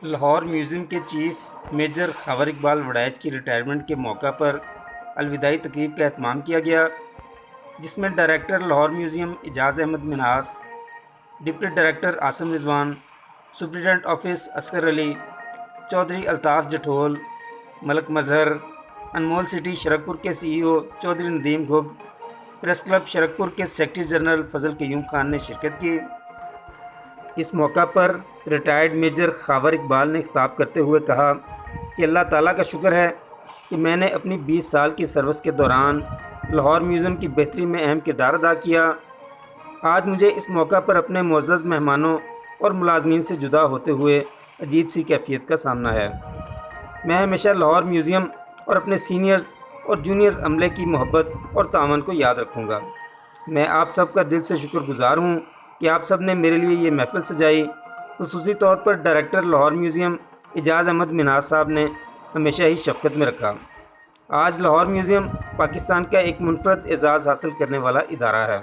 Lahore museum के chief major खबर इकबाल वड़ैच की रिटायरमेंट के मौका पर अलविदाई तकरीब का एहतमाम किया गया, जिसमें director Lahore museum Ejaz Ahmed Minhas, deputy director Asim Rizwan, superintendent office Asghar Ali, Chaudhry Altaf Jathol, Malik Mazhar, Anmol city Sharakpur के CEO Chaudhry Nadeem Ghug, press club Sharakpur के सेक्रेटरी जनरल फजल क़य्यूम खान ने शिरकत की। इस मौका पर रिटायर्ड मेजर खबर इकबाल ने खिताब करते हुए कहा कि अल्लाह ताला का शुक्र है कि मैंने अपनी 20 साल की सर्विस के दौरान लाहौर म्यूज़ियम की बेहतरी में अहम किरदार अदा किया। आज मुझे इस मौका पर अपने मुअज़्ज़ज़ मेहमानों और मुलाज़मीन से जुदा होते हुए अजीब सी कैफियत का सामना है। मैं हमेशा लाहौर म्यूज़ियम और अपने सीनियर्स और जूनियर अमले की मोहब्बत और तावन को याद रखूँगा। मैं आप सब का दिल से शुक्रगुज़ार हूँ कि आप सब ने मेरे लिए ये महफ़िल सजाई। ख़ुसूसी तौर पर डायरेक्टर लाहौर म्यूज़ियम एजाज़ अहमद मिन्हास साहब ने हमेशा ही शफ़क़त में रखा। आज लाहौर म्यूज़ियम पाकिस्तान का एक मुनफ़रद एज़ाज़ हासिल करने वाला इदारा है।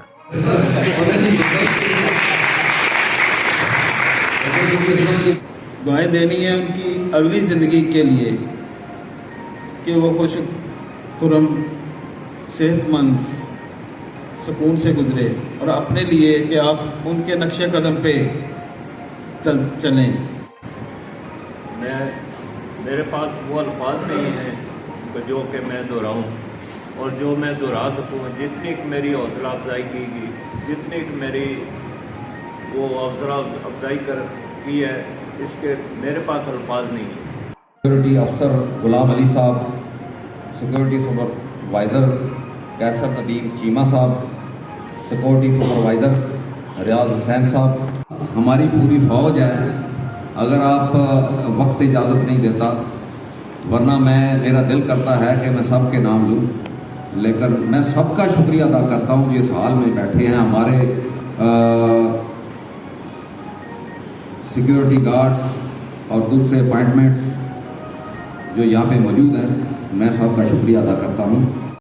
दुआएं देनी है उनकी अगली ज़िंदगी के लिए कि वो खुश खुरम सेहतमंद सुकून से गुजरे, और अपने लिए कि आप उनके नक्शे कदम पे चलें। मेरे पास वो अल्फाज नहीं हैं जो कि मैं दोहराऊँ, और जो मैं दोहरा सकूँ। जितनी मेरी हौसला अफजाई की गई, जितनी मेरी वो हौसला अफजाई की है, इसके मेरे पास अल्फाज नहीं है। सिक्योरिटी अफसर गुलाम अली साहब, सिक्योरिटी सुपरवाइज़र कैसर नदीम चीमा साहब, सिक्योरिटी सुपरवाइज़र रियाज हुसैन साहब, हमारी पूरी फ़ौज है। अगर आप वक्त इजाज़त नहीं देता, वरना मेरा दिल करता है कि मैं सबके नाम लूँ, लेकिन मैं सबका शुक्रिया अदा करता हूँ जो इस हाल में बैठे हैं। हमारे सिक्योरिटी गार्ड्स और दूसरे अपॉइंटमेंट्स जो यहाँ पे मौजूद हैं, मैं सबका शुक्रिया अदा करता हूँ।